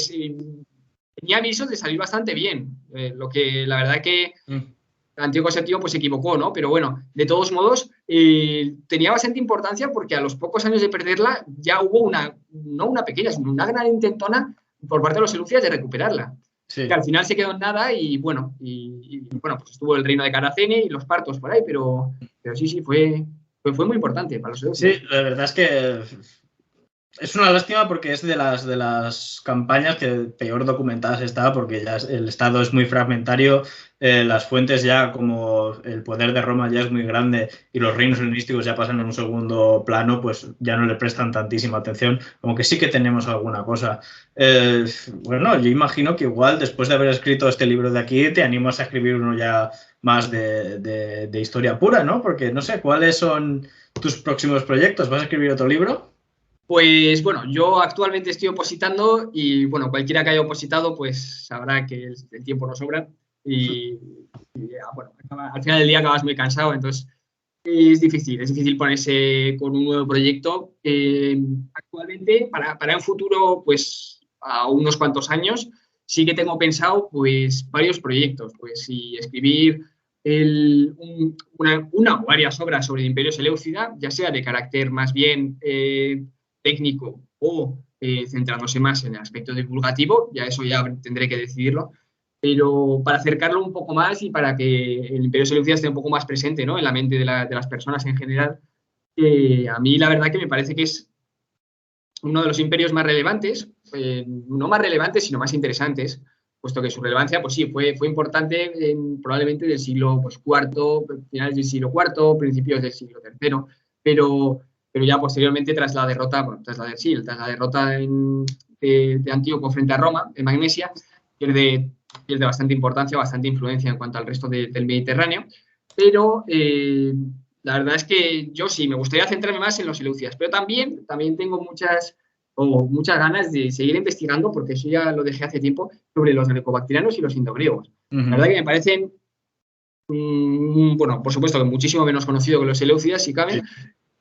tenía avisos de salir bastante bien, lo que la verdad que Antíoco VII pues se equivocó, ¿no? Pero bueno, de todos modos, tenía bastante importancia porque a los pocos años de perderla ya hubo no una pequeña, sino una gran intentona por parte de los seleucidas de recuperarla. Sí. Que al final se quedó en nada y bueno, pues estuvo el reino de Caracene y los partos por ahí, pero sí, fue muy importante para los seleucidas. Sí, la verdad es que es una lástima porque es de las campañas que peor documentadas está, porque ya el Estado es muy fragmentario, las fuentes ya, como el poder de Roma ya es muy grande y los reinos helenísticos ya pasan en un segundo plano, pues ya no le prestan tantísima atención, aunque sí que tenemos alguna cosa. Bueno, yo imagino que igual después de haber escrito este libro de aquí te animas a escribir uno ya más de historia pura, ¿no? Porque no sé, ¿cuáles son tus próximos proyectos? ¿Vas a escribir otro libro? Pues bueno, yo actualmente estoy opositando y bueno, cualquiera que haya opositado pues sabrá que el tiempo no sobra. y bueno, al final del día acabas muy cansado, entonces es difícil ponerse con un nuevo proyecto. Actualmente, para un futuro, pues a unos cuantos años, sí que tengo pensado pues varios proyectos, pues y escribir una o varias obras sobre el Imperio Seleucida, ya sea de carácter más bien técnico o centrándose más en el aspecto divulgativo, ya eso ya tendré que decidirlo, pero para acercarlo un poco más y para que el Imperio Seleucida esté un poco más presente, ¿no?, en la mente de las personas en general. A mí la verdad que me parece que es uno de los imperios más relevantes, no más relevantes, sino más interesantes, puesto que su relevancia, pues sí, fue importante probablemente del siglo pues, IV, finales del siglo IV, principios del siglo III, pero ya posteriormente tras la derrota, bueno, tras la derrota de Antíoco frente a Roma, en Magnesia, pierde bastante importancia, bastante influencia en cuanto al resto del Mediterráneo, pero la verdad es que yo sí, me gustaría centrarme más en los Seleucidas, pero también tengo muchas ganas de seguir investigando, porque eso ya lo dejé hace tiempo, sobre los grecobactrianos y los indogriegos. La verdad que me parecen, bueno, por supuesto que muchísimo menos conocido que los Seleucidas, si cabe,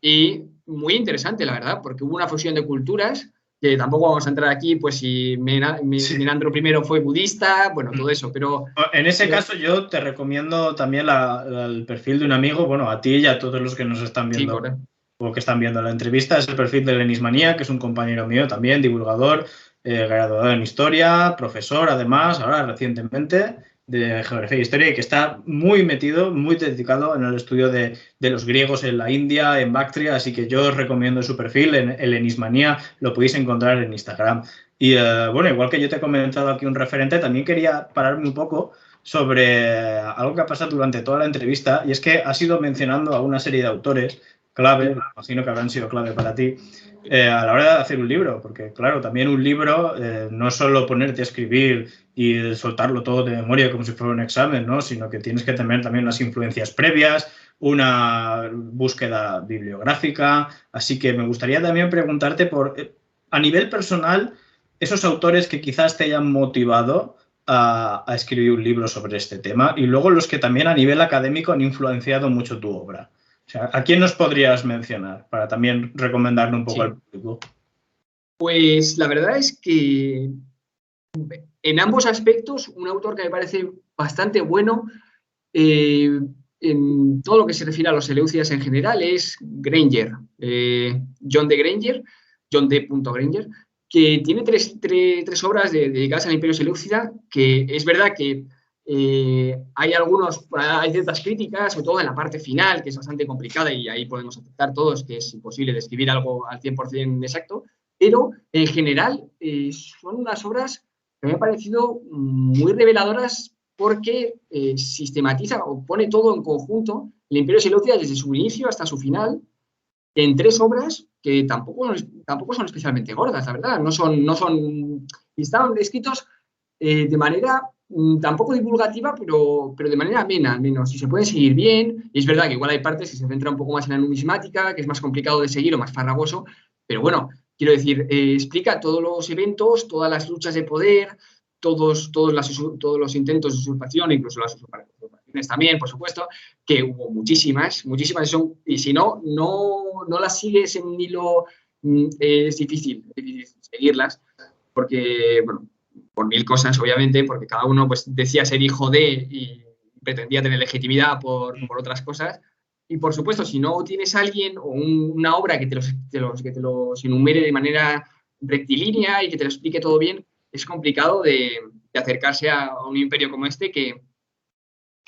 y muy interesante, la verdad, porque hubo una fusión de culturas, que tampoco vamos a entrar aquí, pues si Menandro I fue budista, bueno, todo eso, pero... En ese caso yo te recomiendo también el perfil de un amigo, bueno, a ti y a todos los que nos están viendo o que están viendo la entrevista, es el perfil de Lenismanía, que es un compañero mío también, divulgador, graduado en Historia, profesor además, ahora recientemente, de Geografía e Historia, y que está muy metido, muy dedicado en el estudio de los griegos en la India, en Bactria, así que yo os recomiendo su perfil, en Lenismanía, lo podéis encontrar en Instagram. Y bueno, igual que yo te he comentado aquí un referente, también quería pararme un poco sobre algo que ha pasado durante toda la entrevista, y es que has ido mencionando a una serie de autores clave, imagino que habrán sido clave para ti, a la hora de hacer un libro, porque claro, también un libro no es solo ponerte a escribir y soltarlo todo de memoria como si fuera un examen, ¿no?, sino que tienes que tener también unas influencias previas, una búsqueda bibliográfica, así que me gustaría también preguntarte a nivel personal, esos autores que quizás te hayan motivado a escribir un libro sobre este tema, y luego los que también a nivel académico han influenciado mucho tu obra. O sea, ¿a quién nos podrías mencionar para también recomendarle un poco al público? Pues la verdad es que en ambos aspectos, un autor que me parece bastante bueno en todo lo que se refiere a los Seleucidas en general es Granger, John D. Granger, John D. Granger, que tiene tres obras dedicadas al Imperio Seleucida, que es verdad que hay ciertas críticas, sobre todo en la parte final, que es bastante complicada y ahí podemos aceptar todos que es imposible describir algo al 100% exacto, pero en general son unas obras que me han parecido muy reveladoras porque sistematiza o pone todo en conjunto el Imperio Seleucida desde su inicio hasta su final en tres obras que tampoco son especialmente gordas, la verdad. Estaban escritos de manera tampoco divulgativa, pero de manera amena, al menos, y se pueden seguir bien. Y es verdad que igual hay partes que se centran un poco más en la numismática, que es más complicado de seguir o más farragoso, pero bueno, quiero decir, explica todos los eventos, todas las luchas de poder, todos los intentos de usurpación, incluso las usurpaciones también, por supuesto, que hubo muchísimas, y si no las sigues en un hilo, es difícil seguirlas, porque, bueno, por mil cosas, obviamente, porque cada uno pues decía ser hijo de y pretendía tener legitimidad por otras cosas. Y por supuesto, si no tienes a alguien o una obra que te los enumere de manera rectilínea y que te lo explique todo bien, es complicado de acercarse a un imperio como este que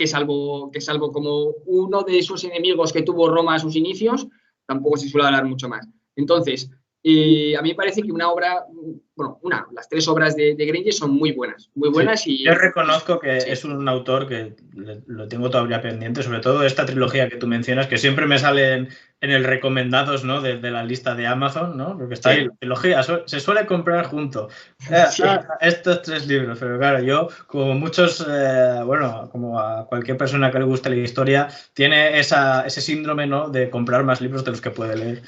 salvo como uno de esos enemigos que tuvo Roma a sus inicios, tampoco se suele hablar mucho más. Entonces, a mí me parece que las tres obras de Granger son muy buenas sí, y... Yo reconozco que es un autor que lo tengo todavía pendiente, sobre todo esta trilogía que tú mencionas, que siempre me salen en el recomendados, ¿no? de la lista de Amazon, ¿no? Porque está ahí, trilogía, se suele comprar junto. Sí. Estos 3 libros, pero claro, yo, como muchos, bueno, como a cualquier persona que le guste la historia, tiene ese síndrome, ¿no? De comprar más libros de los que puede leer.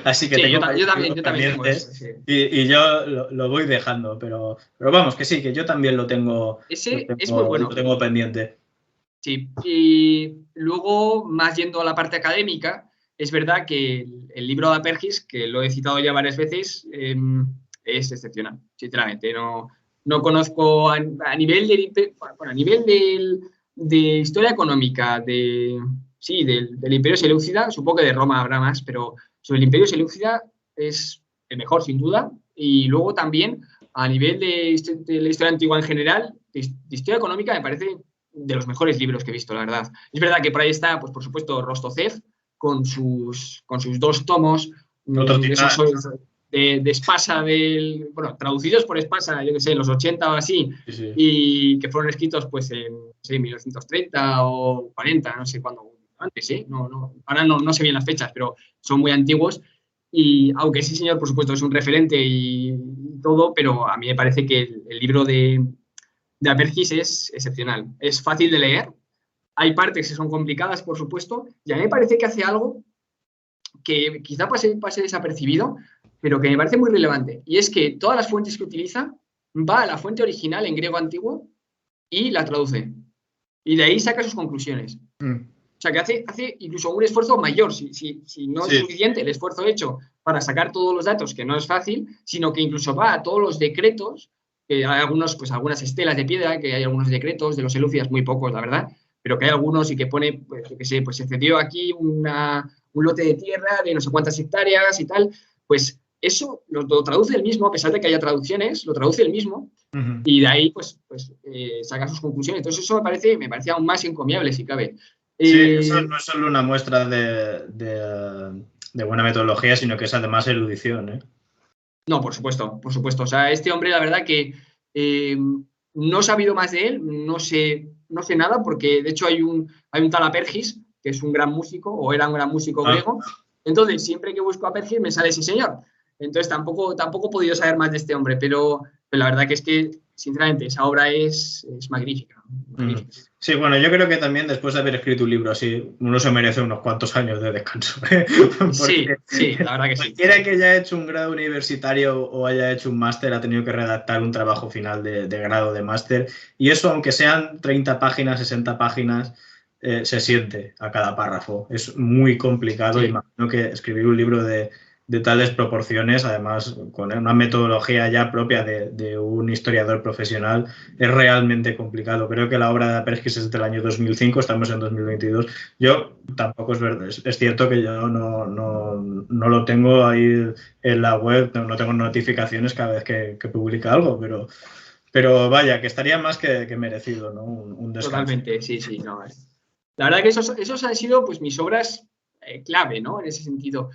Así que Sí, tengo yo también tengo eso. pendientes Sí. y yo lo voy dejando, pero vamos, que sí, que yo también lo tengo Es muy bueno. pendiente. Sí, y luego, más yendo a la parte académica, es verdad que el libro de Apergis, que lo he citado ya varias veces, es excepcional, sinceramente. No conozco a nivel bueno, a nivel de historia económica, del Imperio Seleucida, supongo que de Roma habrá más, pero sobre el Imperio Seleucida es el mejor, sin duda. Y luego también, a nivel de la historia antigua en general, de historia económica, me parece de los mejores libros que he visto, la verdad. Es verdad que por ahí está, pues por supuesto, Rostocev con sus 2 tomos, esos de Espasa, bueno, traducidos por Espasa, yo que sé, en los 80 o así, Sí. y que fueron escritos pues en 1930 o 40, no sé cuándo, antes, ¿eh? Ahora no sé bien las fechas, pero son muy antiguos. Y aunque sí, señor, por supuesto, es un referente y todo, pero a mí me parece que el libro de Apergis es excepcional. Es fácil de leer, hay partes que son complicadas, por supuesto, y a mí me parece que hace algo que quizá pase desapercibido, pero que me parece muy relevante. Y es que todas las fuentes que utiliza va a la fuente original en griego antiguo y la traduce. Y de ahí saca sus conclusiones. O sea, que hace incluso un esfuerzo mayor, si no es suficiente el esfuerzo hecho para sacar todos los datos, que no es fácil, sino que incluso va a todos los decretos, que hay algunas estelas de piedra, que hay algunos decretos de los Seleucidas, muy pocos, la verdad, pero que hay algunos y que pone, pues, yo qué sé, pues se cedió aquí un lote de tierra de no sé cuántas hectáreas y tal, pues eso lo traduce él mismo, a pesar de que haya traducciones, lo traduce él mismo, y de ahí pues saca sus conclusiones. Entonces eso me parece aún más encomiable, si cabe. Sí, eso no es solo una muestra de buena metodología, sino que es además erudición, ¿eh? No, por supuesto, por supuesto. O sea, este hombre, la verdad que no he sabido más de él, no sé nada, porque de hecho hay un tal Apergis, que es un gran músico, o era un gran músico griego. Entonces, siempre que busco a Apergis me sale ese señor. Entonces, tampoco he podido saber más de este hombre, pero la verdad que es que, sinceramente, esa obra es magnífica. Magnífica. Sí, bueno, yo creo que también después de haber escrito un libro así, uno se merece unos cuantos años de descanso. Sí, la verdad que sí. Cualquiera que haya hecho un grado universitario o haya hecho un máster ha tenido que redactar un trabajo final de grado de máster, y eso, aunque sean 30 páginas, 60 páginas, se siente a cada párrafo. Es muy complicado. Sí. Imagino que escribir un libro de tales proporciones, además con una metodología ya propia de un historiador profesional, es realmente complicado. Creo que la obra de Apergis es del año 2005, estamos en 2022. Yo tampoco es verdad, es cierto que yo no lo tengo ahí en la web, no tengo notificaciones cada vez que publica algo, pero vaya, que estaría más que merecido, ¿no? Un descanso. Totalmente, sí, no. La verdad que esos han sido pues mis obras clave, ¿no? En ese sentido.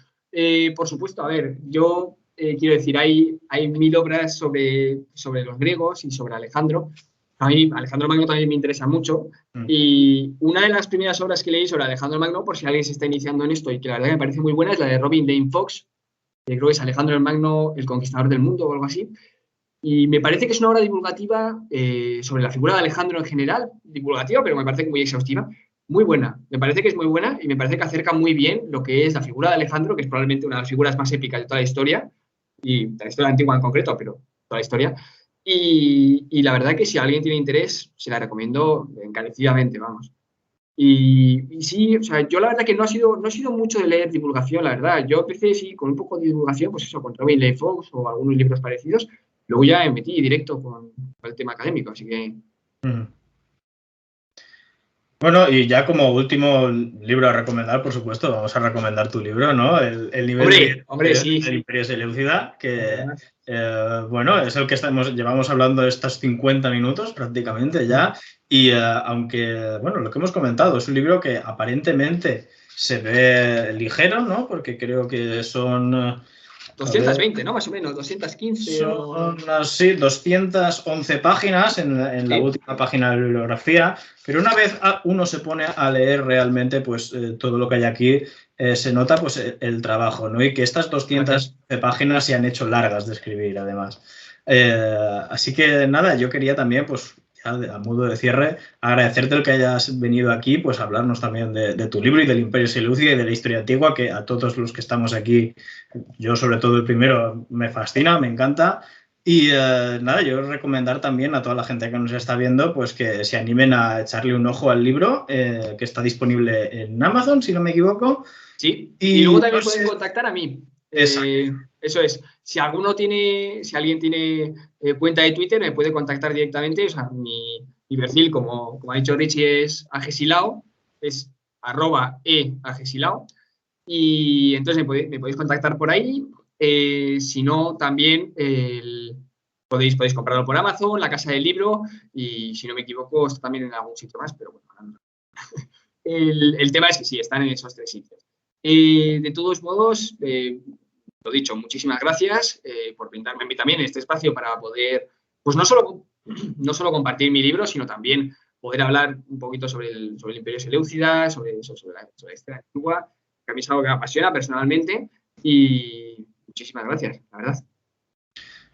Por supuesto, a ver, yo quiero decir, hay 1000 obras sobre los griegos y sobre Alejandro. A mí Alejandro Magno también me interesa mucho. Y una de las primeras obras que leí sobre Alejandro Magno, por si alguien se está iniciando en esto y que la verdad que me parece muy buena, es la de Robin Lane Fox, que creo que es Alejandro el Magno, el conquistador del mundo o algo así. Y me parece que es una obra divulgativa sobre la figura de Alejandro en general, divulgativa, pero me parece muy exhaustiva, muy buena. Me parece que es muy buena y me parece que acerca muy bien lo que es la figura de Alejandro, que es probablemente una de las figuras más épicas de toda la historia, y de la historia antigua en concreto, pero toda la historia. Y la verdad que si alguien tiene interés, se la recomiendo encarecidamente, vamos. Y sí, o sea, yo la verdad que no he sido mucho de leer divulgación, la verdad. Yo empecé, sí, con un poco de divulgación, pues eso, con Robin Leigh Fox o algunos libros parecidos. Luego ya me metí directo con el tema académico, así que... Bueno, y ya como último libro a recomendar, por supuesto, vamos a recomendar tu libro, ¿no? El nivel hombre, sí. del Imperio Seleucida, que bueno, es el que llevamos hablando estos 50 minutos prácticamente ya, y aunque, bueno, lo que hemos comentado, es un libro que aparentemente se ve ligero, ¿no? Porque creo que son 220, ¿no? Más o menos, 215. Son así, 211 páginas en la última página de la bibliografía, pero una vez uno se pone a leer realmente, pues todo lo que hay aquí, se nota pues el trabajo, ¿no? Y que estas 200 páginas se han hecho largas de escribir, además. Así que nada, yo quería también, pues ya a modo de cierre, agradecerte el que hayas venido aquí, pues a hablarnos también de tu libro y del Imperio Seleucia y de la historia antigua, que a todos los que estamos aquí, yo sobre todo el primero, me fascina, me encanta. Y nada, yo recomendar también a toda la gente que nos está viendo, pues que se animen a echarle un ojo al libro, que está disponible en Amazon, si no me equivoco. Sí, y luego también pueden contactar a mí. Eso es, si alguien tiene cuenta de Twitter, me puede contactar directamente. O sea, mi perfil, como ha dicho Richie, es agesilao, es @agesilao. Y entonces me podéis contactar por ahí. Si no, también podéis comprarlo por Amazon, la Casa del Libro, y si no me equivoco, está también en algún sitio más, pero bueno. El tema es que sí, están en esos 3 sitios. De todos modos, lo dicho, muchísimas gracias por brindarme a mí también este espacio para poder, pues no solo compartir mi libro, sino también poder hablar un poquito sobre el Imperio Seleucida, sobre la historia antigua, que a mí es algo que me apasiona personalmente, y muchísimas gracias, la verdad.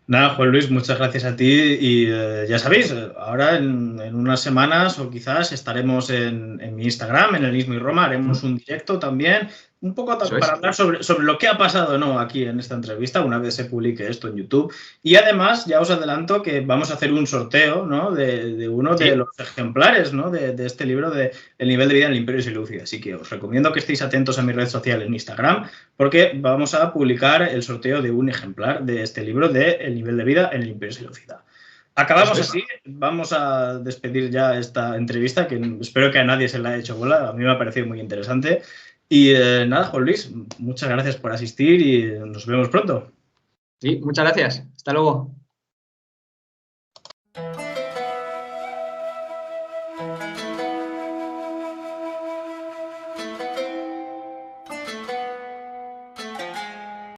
Nada, Juan Luis, muchas gracias a ti y ya sabéis, ahora en unas semanas o quizás estaremos en mi Instagram, en el mismo y Roma, haremos un directo también, un poco para hablar sobre lo que ha pasado, ¿no?, aquí en esta entrevista, una vez se publique esto en YouTube. Y además, ya os adelanto que vamos a hacer un sorteo, ¿no?, de uno de los ejemplares, ¿no?, de este libro de El nivel de vida en el Imperio Seleucida. Así que os recomiendo que estéis atentos a mi red social en Instagram, porque vamos a publicar el sorteo de un ejemplar de este libro de El nivel de vida en el Imperio Seleucida. Acabamos así, vamos a despedir ya esta entrevista, que espero que a nadie se la haya hecho bola, a mí me ha parecido muy interesante. Y nada, Juan Luis, muchas gracias por asistir y nos vemos pronto. Sí, muchas gracias. Hasta luego.